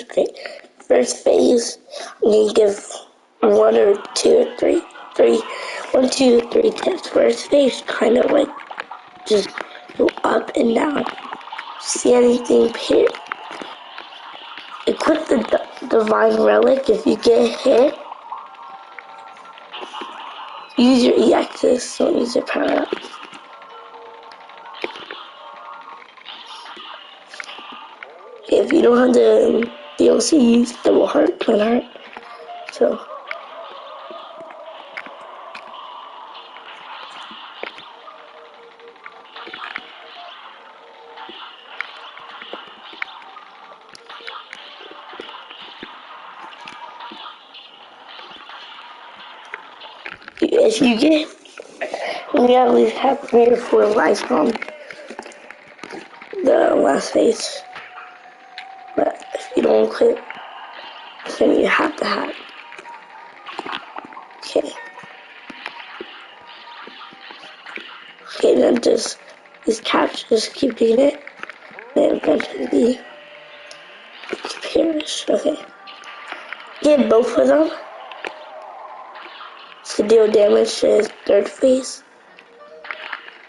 Okay. First phase, I'm gonna give one or two or three, 1, 2, 3 tips. First phase, kind of like just go up and down. See anything here? Equip the divine relic. If you get hit, use your EXs, don't use your power up. If you don't have the DLC, use double heart, twin heart. So if you get, we at least have 3 or 4 lives from the last phase. But if you don't quit, then you have to have. Okay. Okay, then just these caps, just keep doing it. Then eventually perish. Okay. Get both of them to deal damage to his third phase.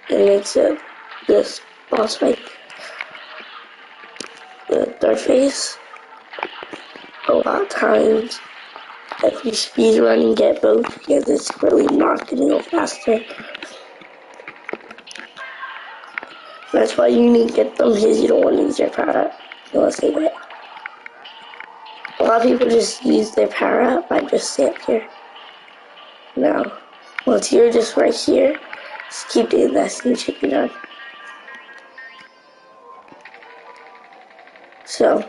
It makes it this boss fight. The third phase. A lot of times, if you speed run and get both, because it's really not gonna go faster. That's why you need to get them, because you don't want to use your power up. You want to save it. A lot of people just use their power up by just sitting here. Now, once you're just right here, just keep doing this and you should be done. So,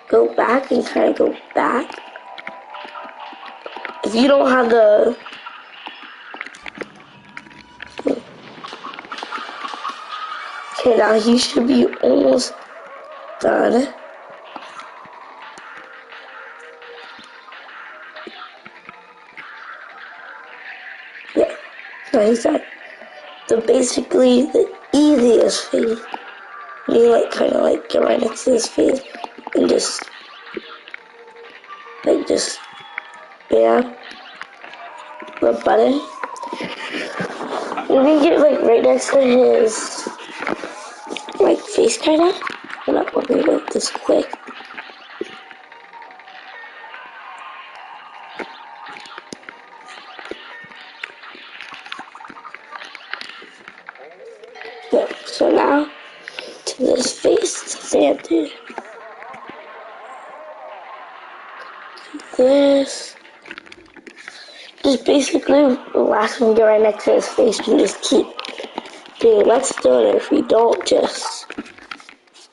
go back and kind of go back. If you don't have the... Okay, now you should be almost done. Yeah, so he's done. So basically, the easiest thing, you like kind of like get right next to this phase and just, yeah, the button. You can get like right next to his like face kind of. I'm not going to do it this quick. Yeah, so now to this face, they have to this. Just basically the last one, get right next to his face and just keep doing let's do it. If we don't, just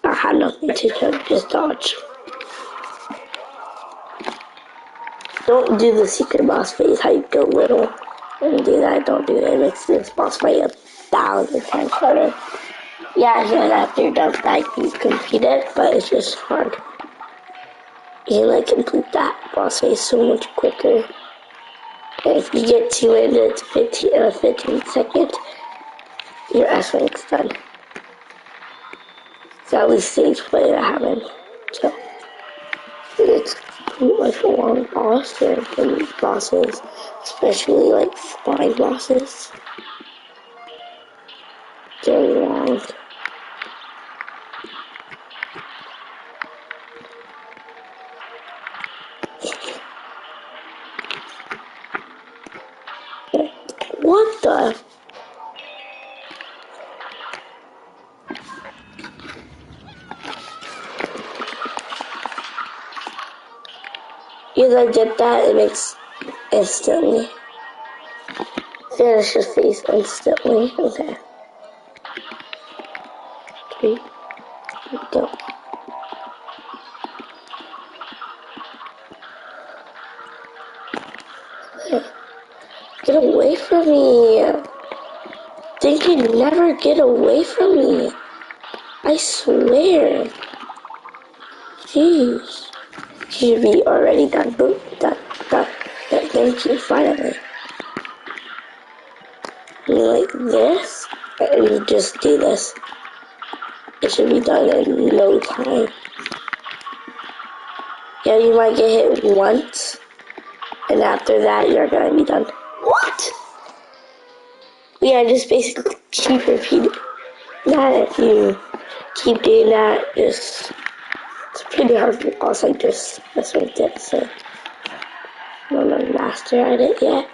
I have nothing to do, just dodge. Don't do the secret boss phase, how you go little and do that. Don't do that. It makes this boss fight 1,000 times harder. Yeah, after you're done with that, you complete it, but it's just hard. You can like complete that boss phase so much quicker. And if you get to it, it's 15 seconds, your S rank's done. So at least stage play that happened. So it's like a long boss. There have been bosses, especially like flying bosses. Very long. What the? Because I did that, it makes instantly. Finish your face instantly. Okay. 3, go. Okay. Get away from me. They can never get away from me. I swear. Jeez. You should be already done. Boom. Done. Thank you, finally. You like this, and you just do this. It should be done in no time. Yeah, you might get hit once, and after that, you're gonna be done. What? Yeah, just basically keep repeating that. If you keep doing that, it's pretty hard for boss. I just that's what I did, so I'm not a master at it yet.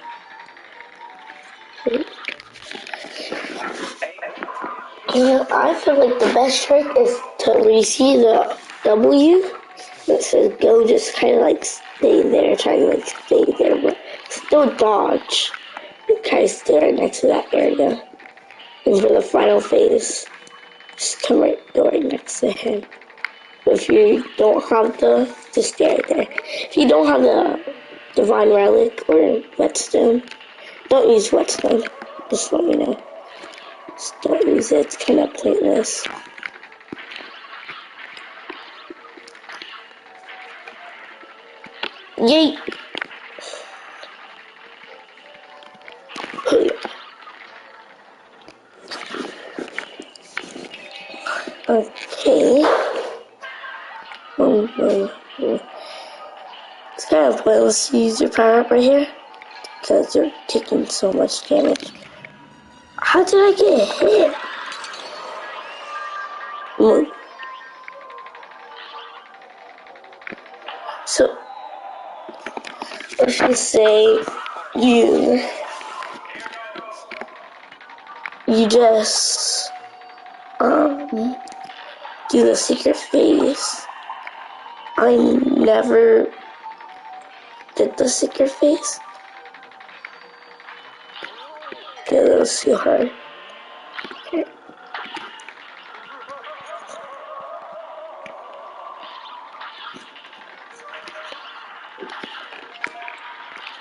I feel like the best trick is to where you see the W that says go, just kind of like stay there, try to like stay there, but still dodge. Kind of stay right next to that area. And for the final phase, just go right next to him. But if you don't have just stay right there. If you don't have the Divine Relic or Whetstone, don't use Whetstone. Just let me know. Just don't use it, it's kind of pointless. Yeet! Okay. It's kind of pointless to use your power up right here because you're taking so much damage. How did I get hit? Move. So, let's just say you just do the secret phase. I never did the secret phase. Yeah, that was too hard. Okay.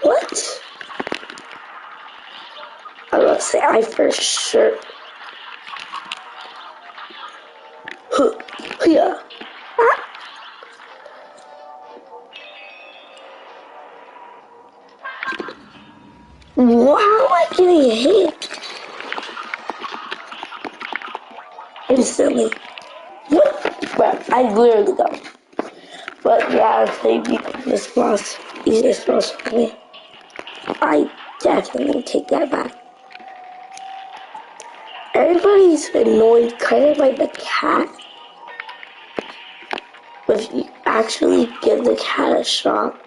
What? I was about to say I for sure. Yeah. Wow, am I getting hit instantly? What? Well, I literally got. But yeah, I'd say this boss, easiest boss for me. I definitely take that back. Everybody's annoyed kind of by the cat. But if you actually give the cat a shot,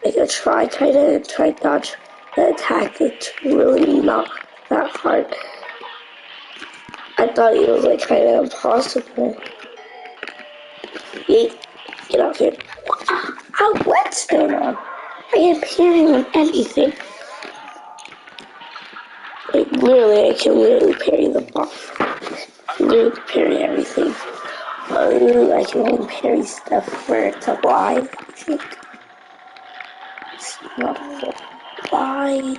like a try kind of, and try dodge the attack, it's really not that hard. I thought it was like kind of impossible. Yeet, get off here. What's going on? I am parrying anything. Like literally, I can literally parry the boss. Literally parry everything. I can only parry stuff where it's alive, I think. It's not alive.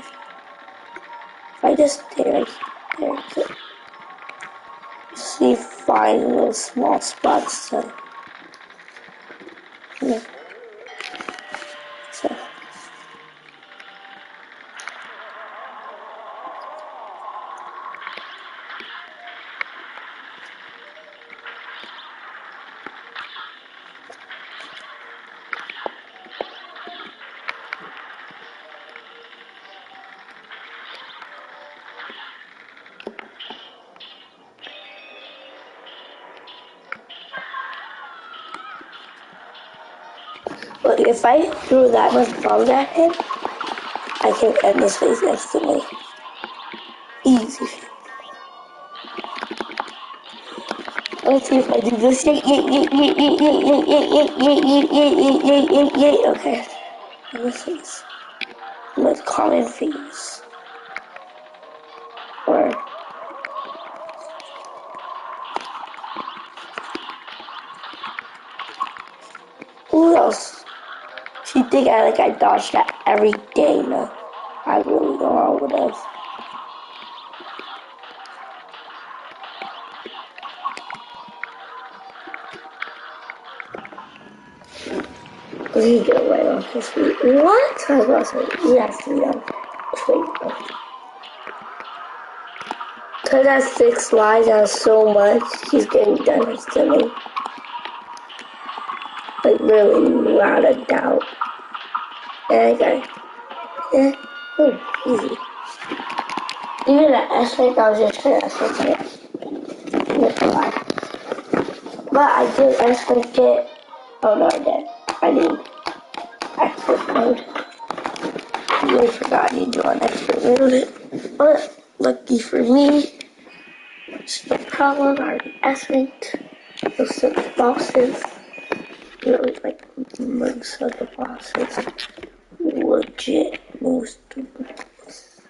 If I just stay right there, just need to find little small spots to, so. But if I threw that much bombs at him, I can end this phase instantly. Easy. Let's see if I do this. Yay. Okay. And this is with common phase. Or who else? You think I dodged that every day? No. I really know I would have. He get right off his feet. What? I was about to say, he has to be on his feet. Because that 6 lives out so much, he's getting done instantly. Like, really without a doubt. And I got, easy. Even at S-Rank, I was just trying to S-Rank it. With a lie. But I did S-Rank it. Oh no, I did. I mean, expert mode. I really forgot I need to on expert mode. But, lucky for me, it's no problem. I already S-Ranked those 6 bosses. Really, like, most of the bosses. Legit, most of the bosses.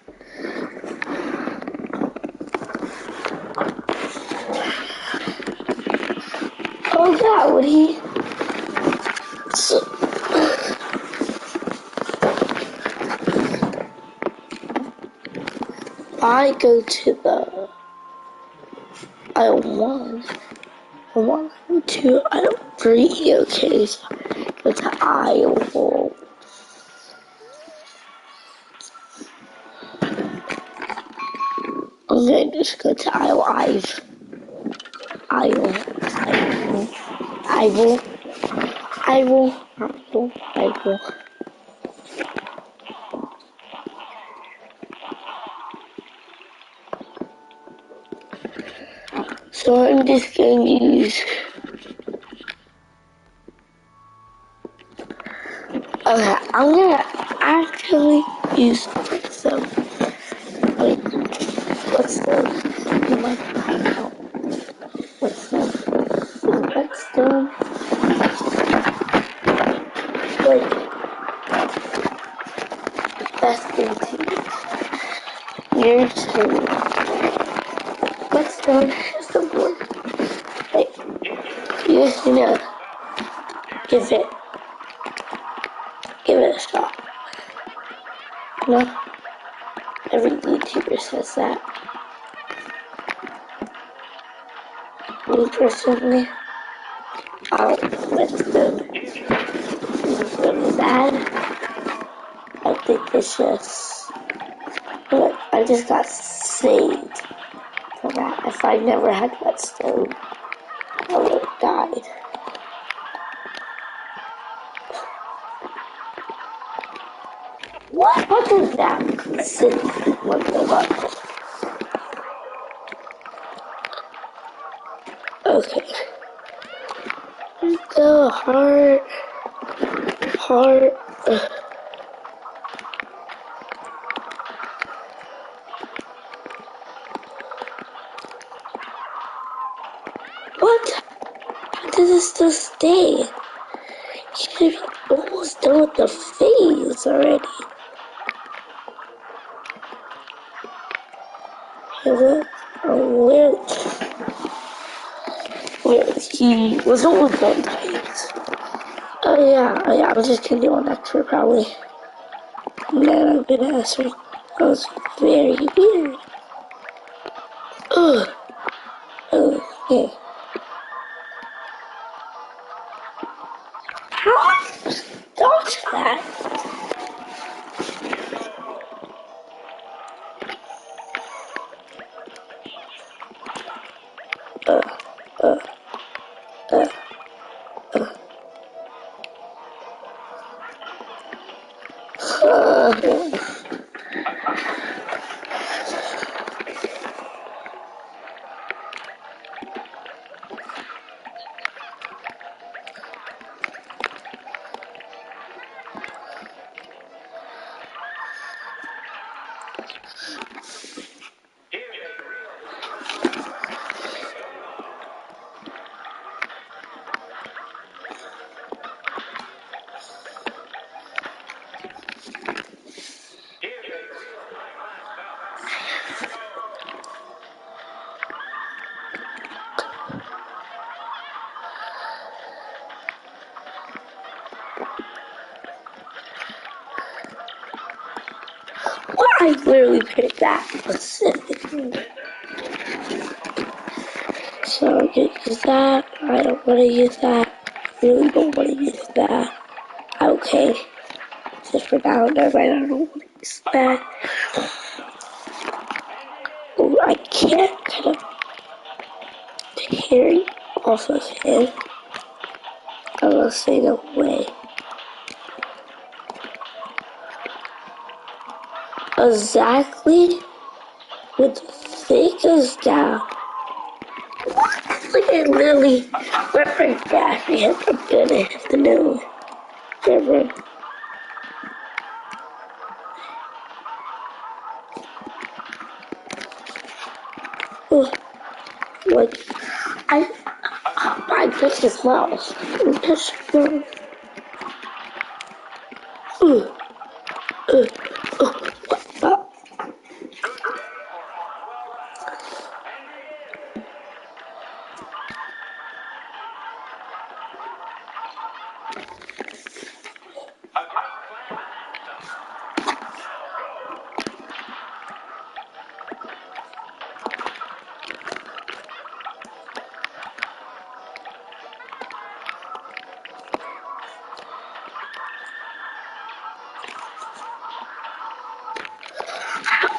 Oh yeah, would he? So, I go to the aisle 1. I want to go to aisle 3. Okay, so go to aisle 4. I'm going to just go to aisle 5. I will. So I'm just going to use. Okay, I'm gonna actually use some. Wait, what's the? You might find out. What's the? What's the? Like, best thing to use. Yours to. What's the? It's the word. Like, you just need to give it a shot. No, every YouTuber says that. Me personally, I don't let them use them bad. I think it's just, look, I just got saved from that. If I never had whetstone, I would have died. What is that? Sit one thing up. Okay. The heart. What? How did this still stay? You should be almost done with the phase already. Is it? Oh, where he was almost done phase. Oh yeah, I'm just gonna do one extra probably. And then I'm gonna answer. That was very weird. Ugh. Okay. How did I dodge that? I literally picked that specifically. So I'm gonna use that. I don't want to use that. I really don't want to use that. Okay. Just for now, never mind. I don't want to use that. Oh, I can't kind of carry off of him. I'm gonna say no way. Exactly with figures down. Like I literally went for dash and hit the good and hit the middle. Never. Like I touched his mouse. I touched his mouse. What?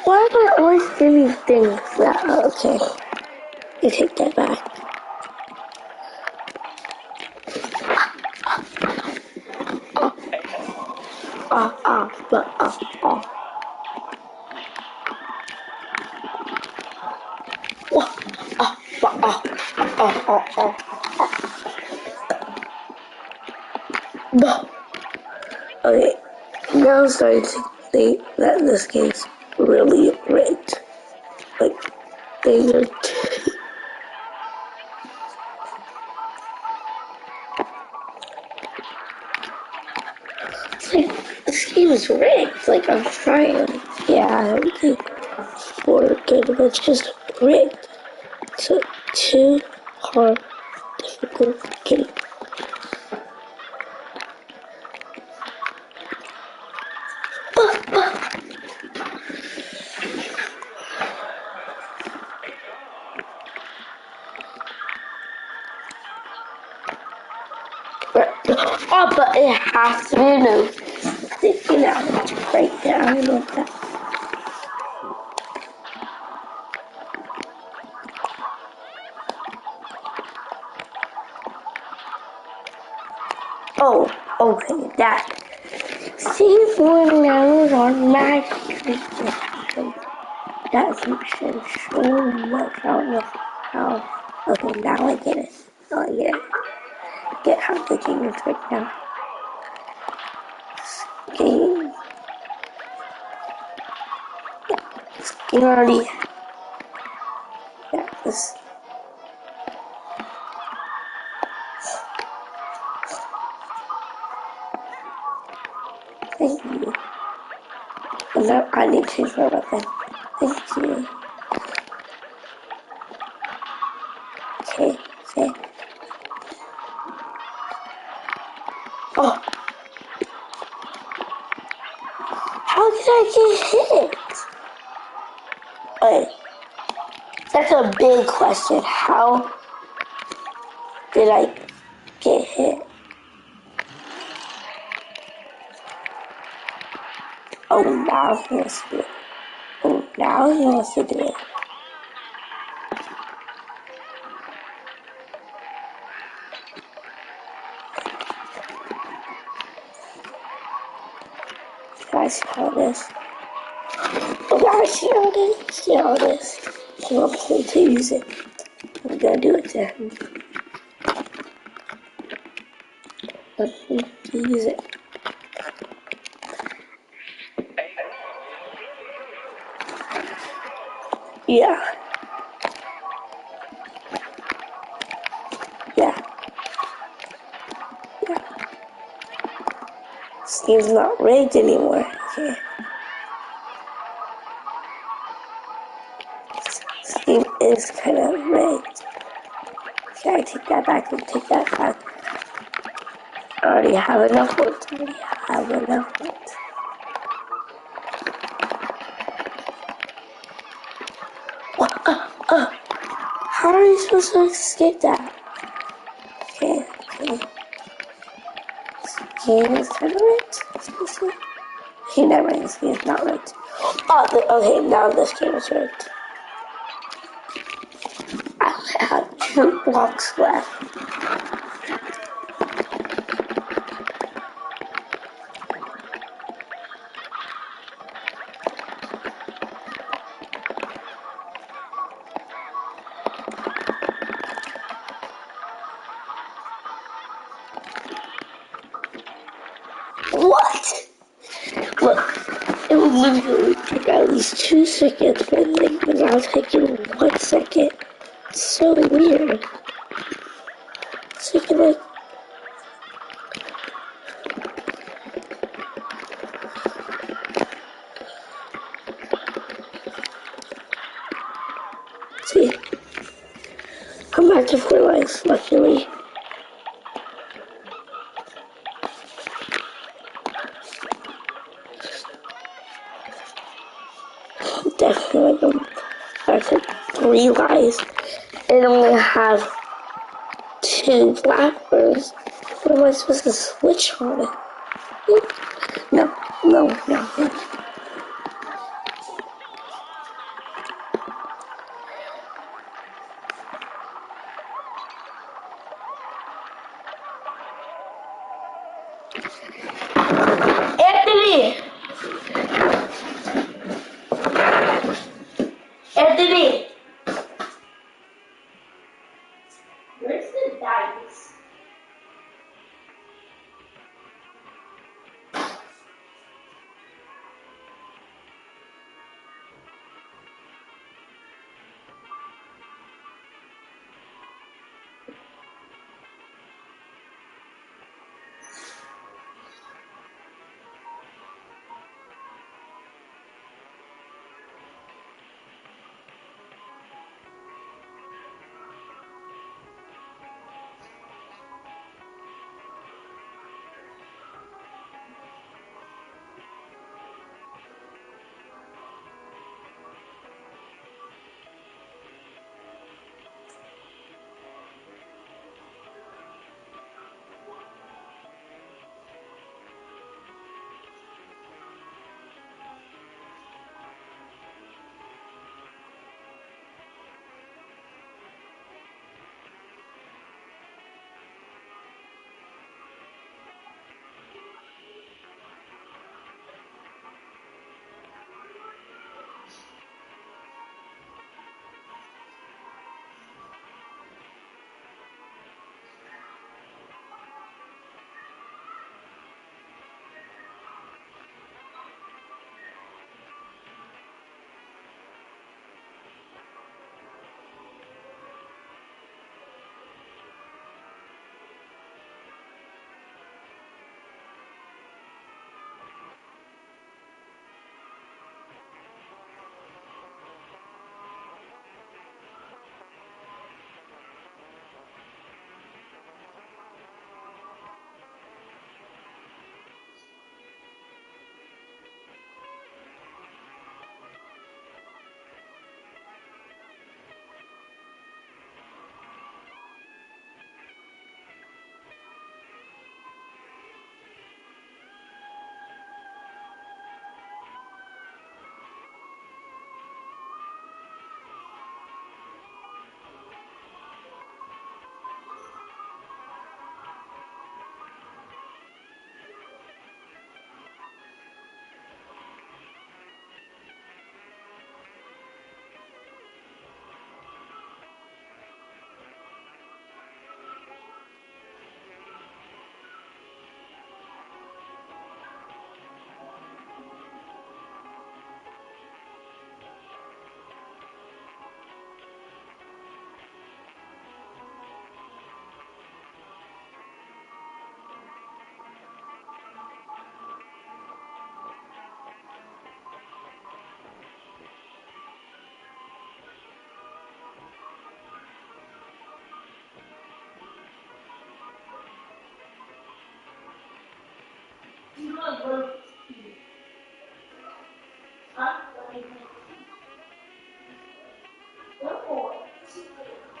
Why am I always doing things that okay? You take that back. No. Okay, now I'm starting to think that this game's really rigged. Like, they are it's like, this game is rigged. Like, I'm trying. Yeah, I don't think for good, but it's just rigged. So, too hard, difficult game. Oh, but it has to be no sticking out right there. I love that. Oh, okay, that. See, when those automatically happen. That makes so much. I don't know how. Okay, now I get it. Now I get it. Get how the game is right now. Game. Yeah, this game already. Yeah, this. Thank you. And now I need to change my weapon. Thank you. Okay, okay. Oh! How did I get hit? Wait, that's a big question. How did I get hit? Oh, now he wants to do it. Oh, now he wants to do it. I see how it is. Oh, I see how it is. See how it is. So I'm going to use it. I'm going to do it to him. I'm going to use it. Yeah. Yeah. Yeah. This game's not rigged anymore. Okay. This game is kind of rigged. Okay, I take that back and take that back. I already have enough words. I already have enough words. How are you supposed to escape that? Okay, okay. This game is kind of rigged. Okay, never mind. This game is not rigged. Oh, okay, now this game is rigged. I have 2 blocks left. What? Look, it would literally take at least 2 seconds, but now taking 1 second. It's so weird. It's like, see, I'm back to 4 likes, luckily. Definitely back to 3 likes. And only have 2 blackbirds. What am I supposed to switch on? No. Anthony! Anthony! Where's the dice?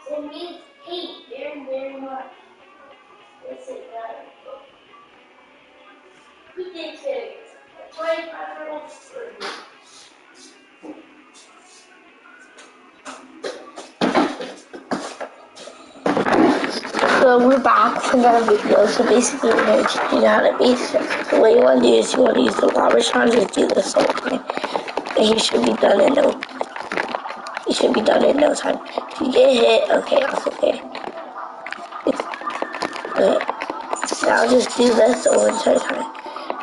It means hate very, very much. Yes, it does. Who thinks it is? 25-year-old So we're back for another video. So basically we're going to teach you how to base it. So what you want to do is you want to use the lava shot, just do this whole time. And you should be done in no time. If you get hit, okay, that's okay. It's good. Now just do this the whole entire time.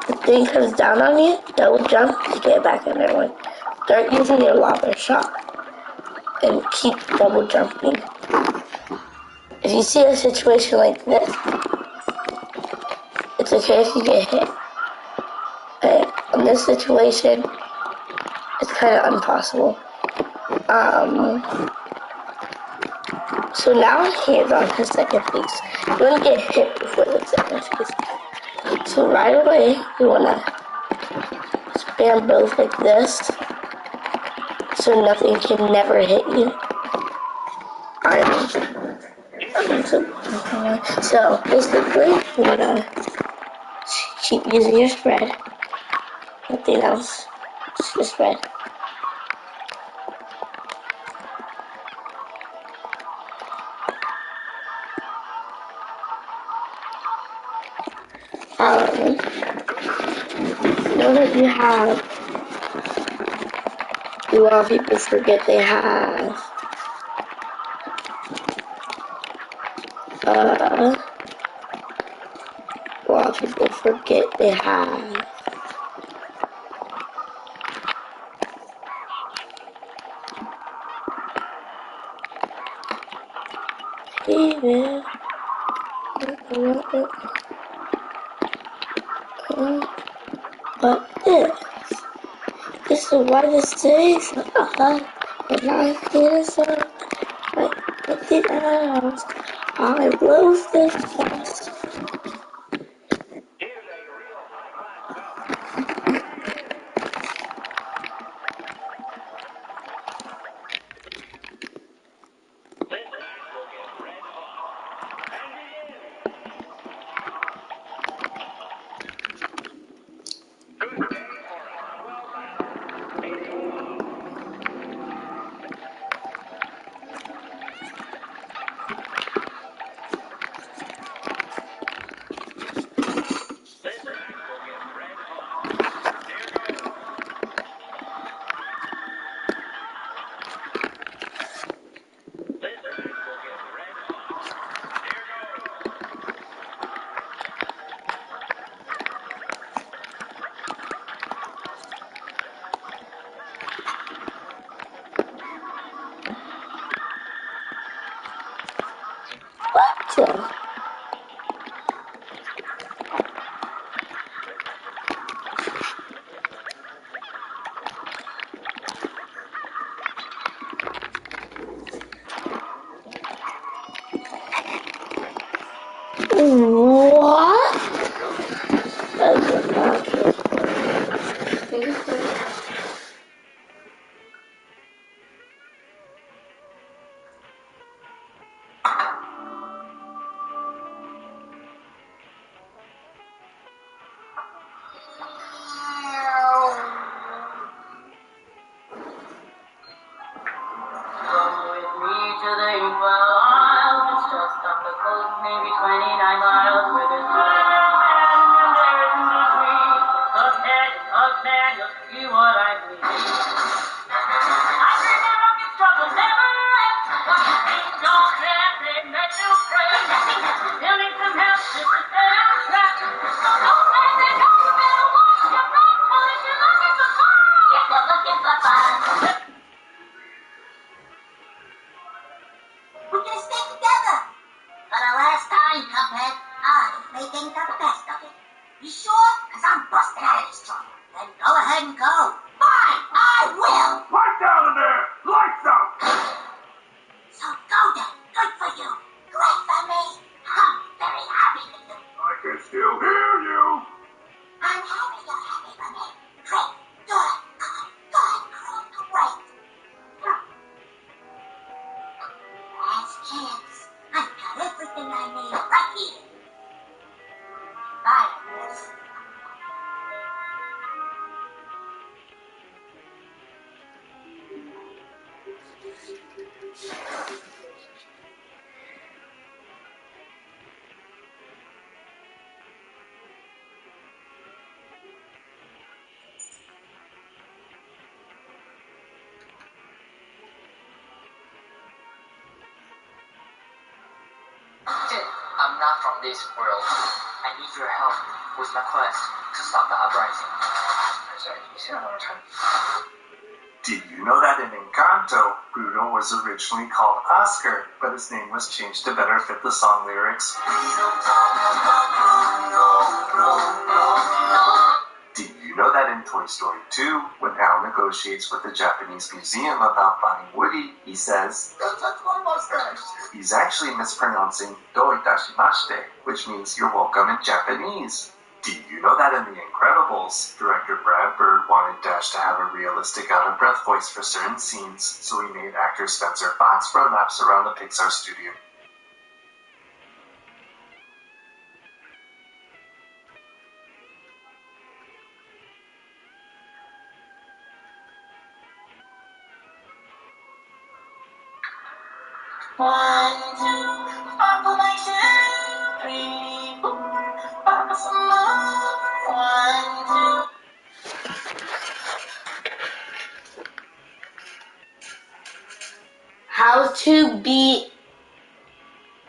The thing comes down on you, double jump to get back in there one. Start using your lava shot and keep double jumping. If you see a situation like this, it's okay if you get hit. In this situation, it's kind of impossible. So now he's on his second phase. You want to get hit before the second phase. So right away, you want to spam both like this, so nothing can never hit you. So basically, you want to keep using your spread. Nothing else. Just your spread. Know that you have, a lot of people forget they have, a lot of people forget they have, even, but this is why this is when I get a song, like the house, I love this house. What? What? Maybe 29 miles with his and there is in between. Cuphead, you'll see what I mean. I say never get struggle, never let. Don't care, they make you pray. You'll need some help just to stay on track. So don't let them go, you better watch your back. Well, if you're looking for fun, if you're looking for fun, we can stay together. For the last time, Cuphead, I'm making the best of it. You sure? Because I'm busting out of this trouble. Then go ahead and go. Fine, I will. Lights out of there! Lights out! So go then. Good for you. Great for me. I'm very happy for you. I can still hear you! I'm happy you're happy for me. Great. Good. Go ahead, crawl away. Last chance. I've got everything I need right here. Bye, miss. I'm not from this world. I need your help. with my quest to stop the uprising. Sorry, can you say that one more time? Did you know that in Encanto, Bruno was originally called Oscar, but his name was changed to better fit the song lyrics? Did you know that in Toy Story 2, when Al negotiates with the Japanese museum about buying Woody, he says, "Don't touch my mustache." He's actually mispronouncing "do itashimashite," which means "you're welcome" in Japanese. Did you know that in The Incredibles, director Brad Bird wanted Dash to have a realistic out-of-breath voice for certain scenes, so he made actor Spencer Fox run laps around the Pixar studio? One, two, sparkle like two, three, four, sparkle some more. One, two. How to beat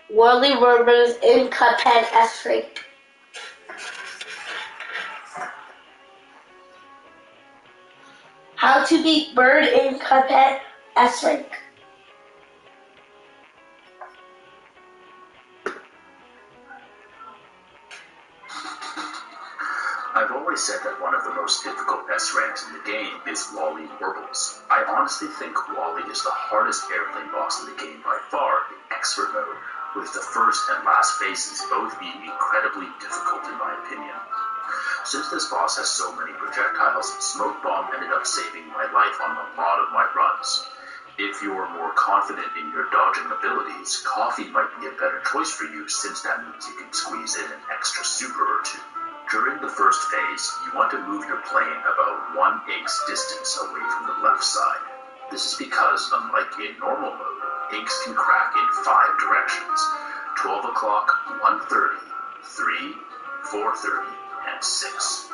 Whirly Rivers in Cuphead S-Ring. How to beat Bird in Cuphead S-Ring. I've always said that one of the most difficult S-ranks in the game is Wally Warbles. I honestly think Wally is the hardest airplane boss in the game by far in expert mode, with the first and last phases both being incredibly difficult in my opinion. Since this boss has so many projectiles, Smoke Bomb ended up saving my life on a lot of my runs. If you're more confident in your dodging abilities, Coffee might be a better choice for you, since that means you can squeeze in an extra super or two. During the first phase, you want to move your plane about 1 Ig's distance away from the left side. This is because, unlike in normal mode, Ig's can crack in 5 directions: 12 o'clock, 1:30, 3, 4:30, and 6.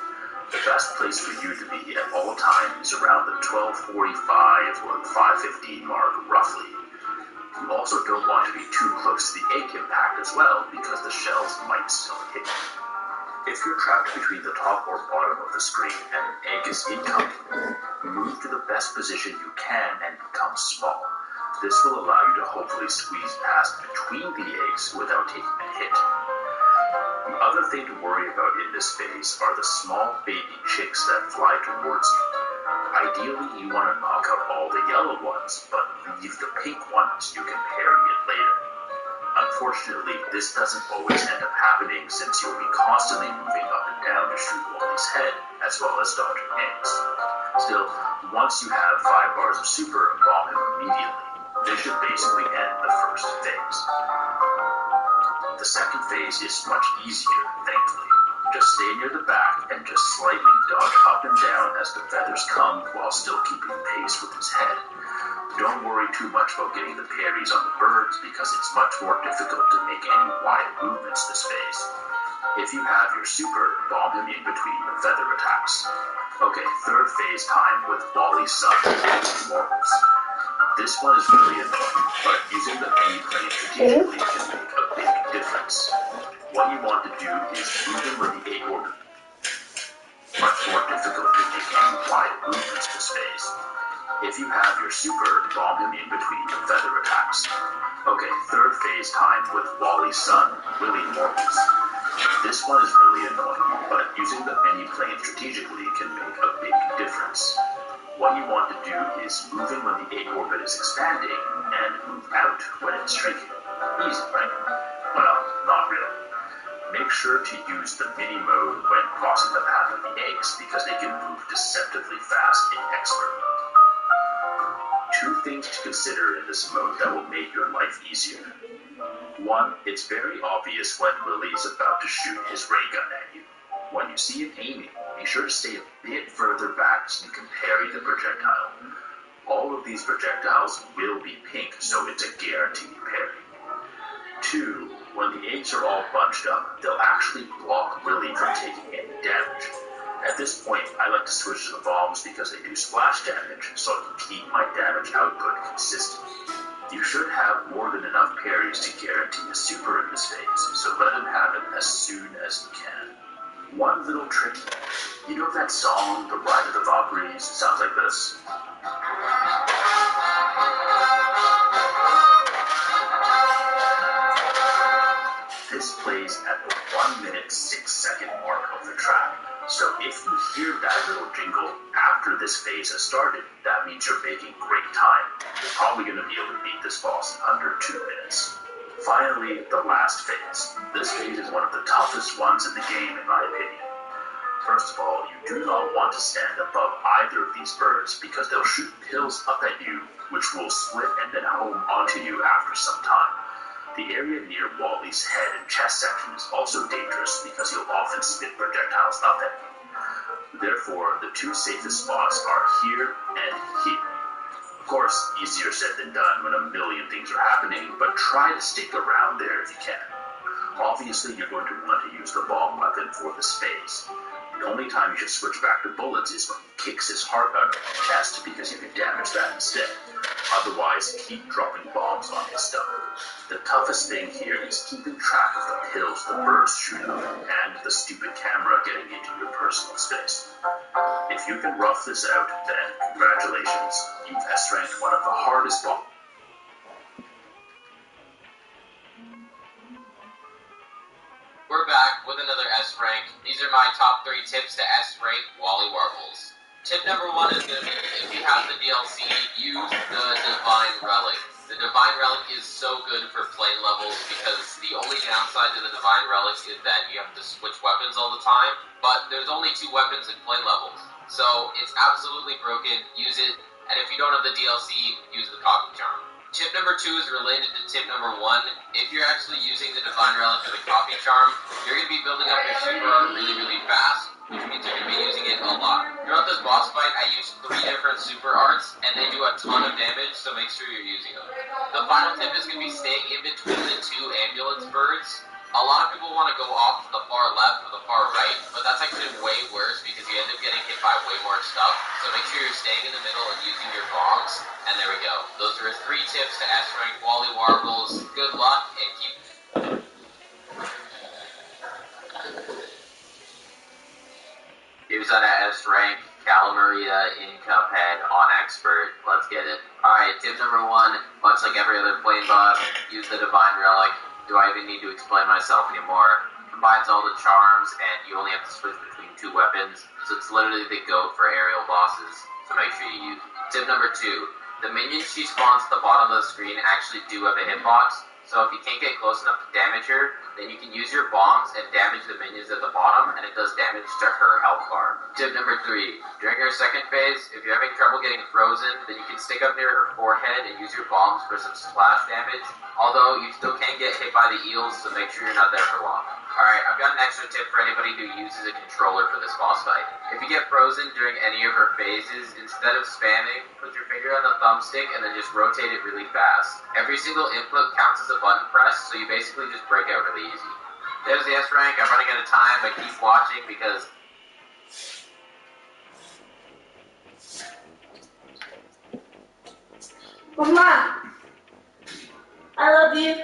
The best place for you to be at all times is around the 12:45 or 5:15 mark, roughly. You also don't want to be too close to the egg impact as well, because the shells might still hit you. If you're trapped between the top or bottom of the screen and an egg is incoming, move to the best position you can and become small. This will allow you to hopefully squeeze past between the eggs without taking a hit. The other thing to worry about in this phase are the small baby chicks that fly towards you. Ideally, you want to knock out all the yellow ones, but leave the pink ones you can parry it later. Unfortunately, this doesn't always end up happening, since you'll be constantly moving up and down to shoot Wally's head, as well as dodging eggs. Still, once you have 5 bars of super, bomb him immediately. This should basically end the first phase. The second phase is much easier, thankfully. Just stay near the back and just slightly dodge up and down as the feathers come, while still keeping pace with his head. Don't worry too much about getting the parries on the birds, because it's much more difficult to make any wide movements this phase. If you have your super, bomb him in between the feather attacks. Okay, third phase time with Wally's son, Morals. This one is really annoying, but using the mini plane strategically can make a big difference. What you want to do is move him with the egg orbit. Much more difficult to make any wide movements this phase. If you have your super, bomb him in between the feather attacks. Okay, third phase time with Wally's son, Willy Morals. This one is really annoying, but using the mini plane strategically can make a big difference. What you want to do is move in when the egg orbit is expanding, and move out when it's shrinking. Easy, right? Well, not really. Make sure to use the mini mode when crossing the path of the eggs, because they can move deceptively fast in expert mode. 2 things to consider in this mode that will make your life easier. 1, it's very obvious when Willy is about to shoot his ray gun at you. When you see him aiming, be sure to stay a bit further back so you can parry the projectile. All of these projectiles will be pink, so it's a guaranteed parry. 2, when the eggs are all bunched up, they'll actually block Willy from taking any damage. At this point, I like to switch to the bombs because they do splash damage, so I can keep my damage output consistent. You should have more than enough parries to guarantee a super in this phase, so let him have it as soon as you can. One little trick. You know that song, The Ride of the Valkyries? It sounds like this. This plays at the 1 minute 6 second mark of the track. So if you hear that little jingle after this phase has started, that means you're making great time. You're probably going to be able to beat this boss in under 2 minutes. Finally, the last phase. This phase is one of the toughest ones in the game, in my opinion. First of all, you do not want to stand above either of these birds because they'll shoot pills up at you, which will split and then home onto you after some time. The area near Wally's head and chest section is also dangerous because he'll often spit projectiles up at you. Therefore, the two safest spots are here and here. Of course, easier said than done when a million things are happening, but try to stick around there if you can. Obviously, you're going to want to use the bomb weapon for this phase. The only time you should switch back to bullets is when he kicks his heart out of his chest because you can damage that instead. Otherwise, keep dropping bombs on his stomach. The toughest thing here is keeping track of the pills the birds shoot out and the stupid camera getting into your personal space. If you can rough this out, then congratulations, you've S-ranked one of the hardest bombs. We're back with another S-rank. These are my top 3 tips to S-rank Wally Warbles. Tip number 1 is going to be, if you have the DLC, use the Divine Relic. The Divine Relic is so good for plane levels because the only downside to the Divine Relic is that you have to switch weapons all the time, but there's only 2 weapons in plane levels. So it's absolutely broken, use it, and if you don't have the DLC, use the Copy Charm. Tip number 2 is related to tip number 1. If you're actually using the Divine Relic or the Copy Charm, you're going to be building up your super art really, really fast, which means you're going to be using it a lot. Throughout this boss fight, I used 3 different super arts, and they do a ton of damage, so make sure you're using them. The final tip is going to be staying in between the 2 ambulance birds. A lot of people want to go off to the far left or the far right, but that's actually way worse because you end up getting hit by way more stuff. So make sure you're staying in the middle and using your bombs. And there we go. Those are 3 tips to S-rank Wally Warbles. Good luck and keep... Here's on S-rank Calamaria in Cuphead on Expert. Let's get it. Alright, tip number 1, much like every other plane boss, use the Divine Relic. Do I even need to explain myself anymore? Combines all the charms, and you only have to switch between 2 weapons, so it's literally the GOAT for aerial bosses, so make sure you use it. Tip number 2, the minions she spawns at the bottom of the screen actually do have a hitbox, so if you can't get close enough to damage her, then you can use your bombs and damage the minions at the bottom, and it does damage to her health bar. Tip number 3, during her second phase, if you're having trouble getting frozen, then you can stick up near her forehead and use your bombs for some splash damage, although you still can get hit by the eels, so make sure you're not there for long. Alright, I've got an extra tip for anybody who uses a controller for this boss fight. If you get frozen during any of her phases, instead of spamming, put your finger on the thumbstick and then just rotate it really fast. Every single input counts as a button press, so you basically just break out really easy. There's the S-rank. I'm running out of time, but keep watching because... Mama, I love you.